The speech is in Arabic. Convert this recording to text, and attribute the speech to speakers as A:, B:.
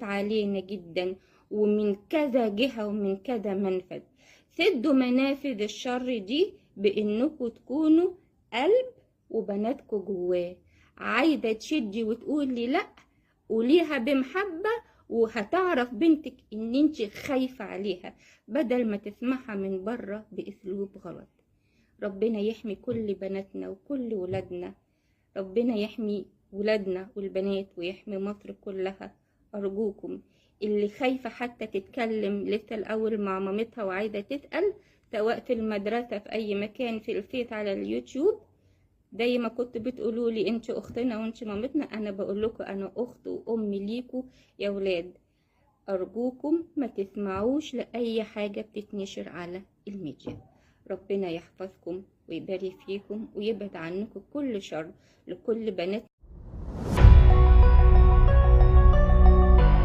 A: علينا جدا، ومن كذا جهة ومن كذا منفذ. سدوا منافذ الشر دي بانكم تكونوا قلب وبناتكم جواه. عايزة تشدي وتقولي لا، قوليها بمحبة، وهتعرف بنتك ان انت خايفة عليها بدل ما تسمعها من بره باسلوب غلط. ربنا يحمي كل بناتنا وكل ولادنا، ربنا يحمي ولادنا والبنات ويحمي مصر كلها. أرجوكم اللي خايفة حتى تتكلم لسه الأول مع مامتها وعايزة تسأل، سواء في المدرسة في أي مكان، في الفيس، على اليوتيوب، زي ما كنت بتقولوا لي انت اختنا وانت مامتنا، انا بقول لكم انا اخت وام ليكوا يا ولاد. ارجوكم ما تسمعوش لاي حاجه بتتنشر على الميديا. ربنا يحفظكم ويبارك فيكم ويبعد عنكم كل شر. لكل بنات